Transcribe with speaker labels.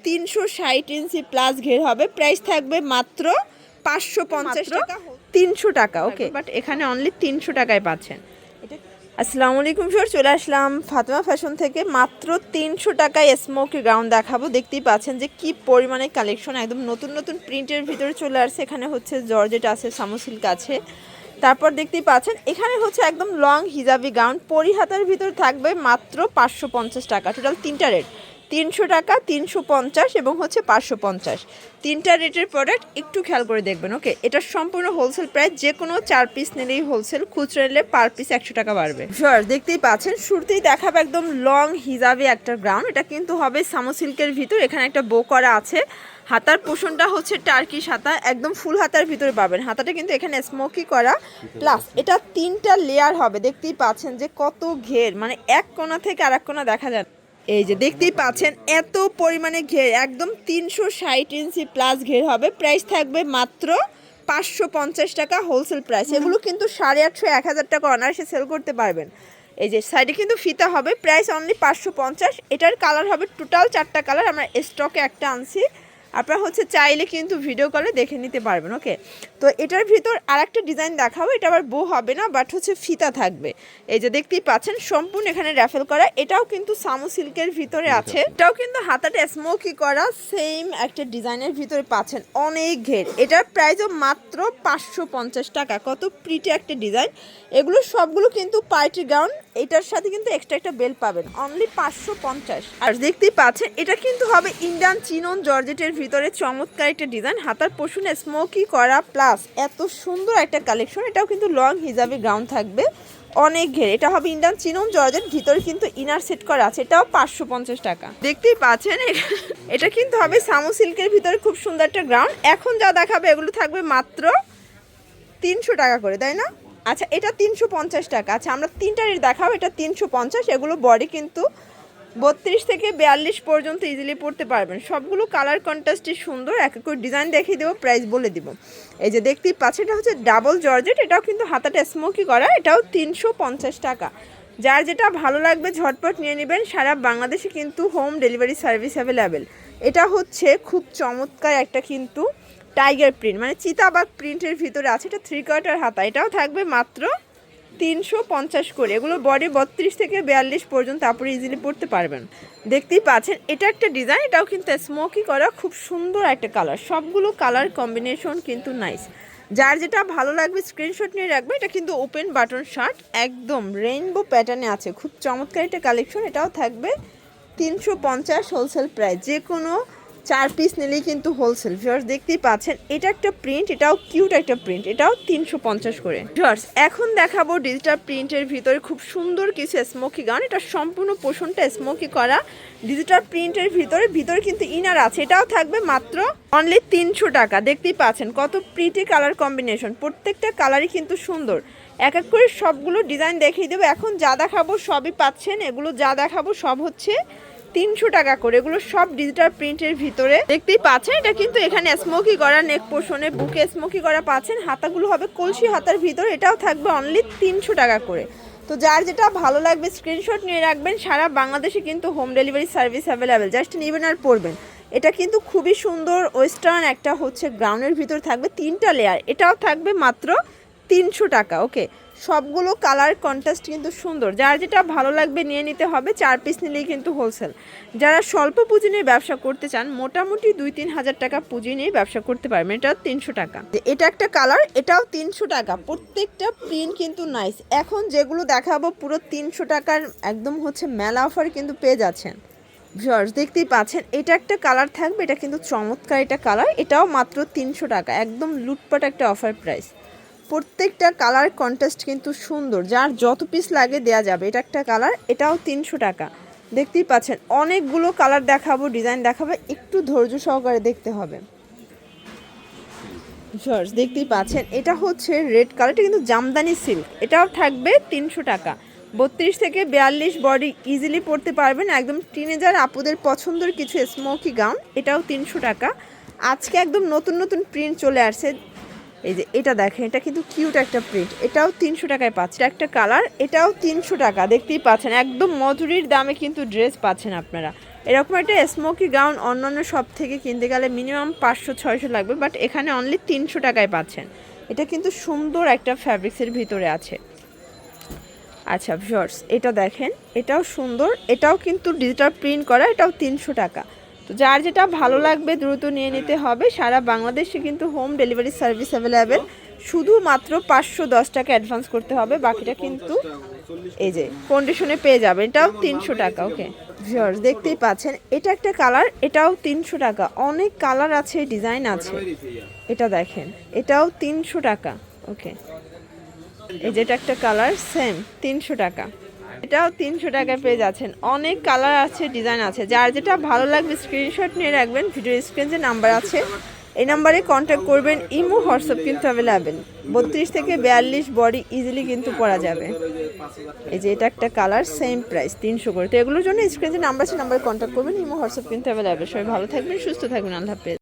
Speaker 1: 360 ইঞ্চি plus ঘের হবে। Price থাকবে মাত্র 550 টাকা, 300 টাকা। ওকে, বাট এখানে অনলি 300 টাকায় পাচ্ছেন। আসসালামু আলাইকুম ভিউয়ার, চলে আসলাম ফাতেমা ফ্যাশন থেকে। মাত্র 300 টাকায় স্মোকি গাউন দেখাবো। দেখতেই পাচ্ছেন যে কি পরিমাণে কালেকশন, একদম নতুন নতুন প্রিন্টের ভিতরে চলে আসছে। এখানে হচ্ছে জর্জেট আছে, সামো সিল্ক আছে, তারপর দেখতেই পাচ্ছেন এখানে হচ্ছে একদম লং হিজাবি গাউন পরি হাতার ভিতর থাকবে মাত্র 550 টাকা। টোটাল তিনটা রেট, 300 টাকা, 350 এবং হচ্ছে 550। তিনটা রেটের প্রোডাক্ট একটু খেয়াল করে দেখবেন। ওকে, এটা সম্পূর্ণ হোলসেল প্রাইস, যে কোনো 4 পিস নিলেই হোলসেল, খুচরা নিলে পার পিস 100 টাকা বাড়বে। ভিউয়ার্স দেখতেই পাচ্ছেন, শুরুতেই দেখাবো একদম লং হিজাবি একটা গাউন। এটা কিন্তু হবে সামো সিল্কের ভিতর, এখানে একটা বো করা আছে। হাতার পোষণটা হচ্ছে টার্কিশ হাতা, একদম ফুল হাতার ভিতরে পাবেন। হাতাটা কিন্তু এখানে স্মোকি করা, প্লাস এটা 3টা লেয়ার হবে। দেখতেই পাচ্ছেন যে কত ঘের, মানে এক কোণা থেকে আরেক কোণা দেখা যায়। এই যে দেখতেই পাচ্ছেন এত পরিমাণে ঘের, একদম 360 ইঞ্চি প্লাস ঘের হবে। প্রাইস থাকবে মাত্র 550 টাকা হোলসেল প্রাইস। এগুলো কিন্তু 850 1000 টাকা অনায়াসে সেল করতে পারবেন। এই যে সাইডে কিন্তু ফিতা হবে, প্রাইস অনলি 550। এটার কালার হবে টোটাল 4টা কালার, আমরা স্টকে একটা আনছি। আপনারা হচ্ছে চাইলে কিন্তু ভিডিও কলে দেখে নিতে পারবেন। ওকে, তো এটার ভিতর আরেকটা ডিজাইন দেখাবো। এটা আবার বো হবে না, বাট হচ্ছে ফিতা থাকবে। এই যে দেখতেই পাচ্ছেন সম্পূর্ণ এখানে র্যাফেল করা। এটাও কিন্তু সামো সিল্কের ভিতরে আছে, এটাও কিন্তু হাতাটা স্মোকি করা, সেম একটা ডিজাইনের ভিতরে পাচ্ছেন। অনেক ঘের, এটার প্রাইসও মাত্র 550 টাকা। কত প্রিটি একটা ডিজাইন। এগুলো সবগুলো কিন্তু পার্টি গাউন, এটার সাথে কিন্তু এক্সট্রা একটা বেল পাবেন, অনলি 550। আর দেখতেই পাচ্ছেন এটা কিন্তু হবে ইন্ডিয়ান চিনন জর্জেটের ভিতরে, চমৎকার একটা ডিজাইন। হাতার পোষণে স্মোকি করা, প্লাস এত সুন্দর একটা কালেকশন। এটাও কিন্তু লং হিজাবি গাউন থাকবে, অনেক ঘের। এটা হবে ইন্ডিয়ান চিনন জর্জেট, ভিতরে কিন্তু ইনার সেট করা আছে। এটাও 550 টাকা। দেখতেই পাচ্ছেন এটা কিন্তু হবে সামো সিল্কের ভিতরে, খুব সুন্দর একটা গাউন। এখন যা দেখাবে এগুলো থাকবে মাত্র 300 টাকা করে, তাই না? আচ্ছা, এটা 350 টাকা। আচ্ছা, আমরা তিনটা রেট দেখাবো। এটা 350। এগুলো বডি কিন্তু 32 থেকে 42 পর্যন্ত ইজিলি পড়তে পারবেন। সবগুলো কালার কন্ট্রাস্টই সুন্দর। এক এক করে ডিজাইন দেখিয়ে দেবো, প্রাইস বলে দিব। এই যে দেখতেই পাচ্ছেন এটা হচ্ছে ডাবল জর্জেট, এটাও কিন্তু হাতাটা স্মোকি করা, এটাও 350 টাকা। যার যেটা ভালো লাগবে ঝটপট নিয়ে নেবেন। সারা বাংলাদেশে কিন্তু হোম ডেলিভারি সার্ভিস অ্যাভেলেবেল। এটা হচ্ছে খুব চমৎকার একটা কিন্তু টাইগার প্রিন্ট, মানে চিতাবাঘ প্রিন্টের ভিতরে আছে। এটা 3/4 হাতা, এটাও থাকবে মাত্র 350 করে। এগুলো বডি 32 থেকে 42 পর্যন্ত আপনি ইজিলি পড়তে পারবেন। দেখতেই পাচ্ছেন এটা একটা ডিজাইন, এটাও কিন্তু স্মোকি করা, খুব সুন্দর একটা কালার। সবগুলো কালার কম্বিনেশন কিন্তু নাইস। যার যেটা ভালো লাগবে স্ক্রিনশট নিয়ে রাখবে। এটা কিন্তু ওপেন বাটন শার্ট, একদম রেইনবো প্যাটার্নে আছে, খুব চমৎকার একটা কালেকশন। এটাও থাকবে 350 হোলসেল প্রাইস, যে কোনো 4 পিস নিলেই কিন্তু হোলসেল। ভিউয়ার্স দেখতেই পাচ্ছেন এটা একটা প্রিন্ট, এটাও কিউট একটা প্রিন্ট, এটাও 350 করে। ভিউয়ার্স এখন দেখাবো ডিজিটাল প্রিন্টের ভিতরে খুব সুন্দর কিছু স্মোকি গাউন। এটা সম্পূর্ণ পোষণটা স্মোকি করা, ডিজিটাল প্রিন্টের ভিতরে কিন্তু ইনার আছে। এটাও থাকবে মাত্র অনলি 300 টাকা। দেখতেই পাচ্ছেন কত প্রিটি কালার কম্বিনেশন, প্রত্যেকটা কালারই কিন্তু সুন্দর। এক এক করে সবগুলো ডিজাইন দেখিয়ে দেবো। এখন যা দেখাবো সবই পাচ্ছেন, এগুলো যা দেখাবো সব হচ্ছে 300 টাকা করে। এগুলো সব ডিজিটাল প্রিন্টের ভিতরে দেখতেই পাচ্ছেন। এটা কিন্তু এখানে স্মোকি করা, নেক পোর্শনে বুকে স্মোকি করা পাচ্ছেন। হাতাগুলো হবে কলসি হাতার ভিতরে, এটাও থাকবে অনলি 300 টাকা করে। তো যার যেটা ভালো লাগবে স্ক্রিনশট নিয়ে রাখবেন। সারা বাংলাদেশে কিন্তু home delivery service available, just নেবেন আর পড়বেন। এটা কিন্তু খুবই সুন্দর ওয়েস্টার্ন একটা হচ্ছে গ্রাউন্ডের ভিতর থাকবে 3টা লেয়ার, এটাও থাকবে মাত্র 300 টাকা। ওকে, সবগুলো কালার কন্ট্রাস্ট কিন্তু সুন্দর। যার যেটা ভালো লাগবে নিয়ে নিতে হবে, 4 পিস নিলেই কিন্তু হোলসেল। যারা স্বল্প পুঁজি নিয়ে ব্যবসা করতে চান, মোটামুটি 2-3 হাজার টাকা পুঁজি নিয়ে ব্যবসা করতে পারবেন। এটা 300 টাকা। এটা একটা কালার, এটাও 300 টাকা। প্রত্যেকটা প্রিন্ট কিন্তু নাইস। এখন যেগুলো দেখাবো পুরো 300 টাকার একদম হচ্ছে মেলা অফার কিন্তু পেয়ে যাচ্ছেন। ভিউয়ার্স দেখতেই পাচ্ছেন এটা একটা কালার থাকবে, এটা কিন্তু চমৎকার এটা কালার, এটাও মাত্র 300 টাকা। একদম লুটপাট একটা অফার প্রাইস। প্রত্যেকটা কালার কন্ট্রাস্ট কিন্তু সুন্দর, যার যত পিস লাগে দেয়া যাবে। এটা একটা কালার, এটাও 300 টাকা। দেখতেই পাচ্ছেন অনেকগুলো কালার দেখাবো, ডিজাইন দেখাবো, একটু ধৈর্য সহকারে দেখতে হবে। ভিউয়ার্স দেখতেই পাচ্ছেন এটা হচ্ছে রেড কালার, এটা কিন্তু জামদানি সিল্ক, এটাও থাকবে 300 টাকা। 32 থেকে 42 বডি ইজিলি পরতে পারবেন। একদম টিনেজার আপুদের পছন্দের কিছু স্মোকি গাউন, এটাও 300 টাকা। আজকে একদম নতুন নতুন প্রিন্ট চলে আসছে। এই যে এটা দেখেন, এটা কিন্তু কিউট একটা প্রিন্ট, এটাও 300 টাকায় পাচ্ছেন। একটা কালার, এটাও 300 টাকা। দেখতেই পাচ্ছেন একদম মজুরির দামে কিন্তু ড্রেস পাচ্ছেন আপনারা। এরকম একটা স্মোকি গাউন অন্যান্য সব থেকে কিনতে গেলে মিনিমাম 500-600 লাগবে, বাট এখানে অনলি 300 টাকায় পাচ্ছেন। এটা কিন্তু সুন্দর একটা ফ্যাব্রিক্সের ভিতরে আছে। আচ্ছা ভিউয়ার্স, এটা দেখেন, এটাও সুন্দর, এটাও কিন্তু ডিজিটাল প্রিন্ট করা, এটাও 300 টাকা। তো যার যেটা ভালো লাগবে দ্রুত নিয়ে নিতে হবে। সারা বাংলাদেশে কিন্তু হোম ডেলিভারি সার্ভিস অ্যাভেলেবেল। শুধুমাত্র 510 টাকা অ্যাডভান্স করতে হবে, বাকিটা কিন্তু এই যে কন্ডিশনে পেয়ে যাবে। এটাও 300 টাকা। ওকে ভিউয়ার্স, দেখতেই পাচ্ছেন, এটা একটা কালার, এটাও 300 টাকা। অনেক কালার আছে, ডিজাইন আছে। এটা দেখেন, এটাও 300 টাকা। ওকে, এই যেটা একটা কালার, সেম 300 টাকা। এটাও 300 টাকায় পেয়ে যাচ্ছেন। অনেক কালার আছে, ডিজাইন আছে। যার যেটা ভালো লাগবে স্ক্রিনশট নিয়ে রাখবেন। ভিডিও স্ক্রিনে যে নাম্বার আছে এই নাম্বারে কন্ট্যাক্ট করবেন। ইমো হোয়াটসঅ্যাপ কিন্তু অ্যাভেলেবেল। 32 থেকে 42 বডি ইজিলি কিন্তু পরা যাবে। এই যে এটা একটা কালার, সেম প্রাইস 300 করে। তো এগুলোর জন্য স্ক্রিনে যে নাম্বার আছে নাম্বারে কন্ট্যাক্ট করবেন। ইমো হোয়াটসঅ্যাপ কিন্তু অ্যাভেলেবেল। সবাই ভালো থাকবেন, সুস্থ থাকবেন। আল্লাহ হাফেজ।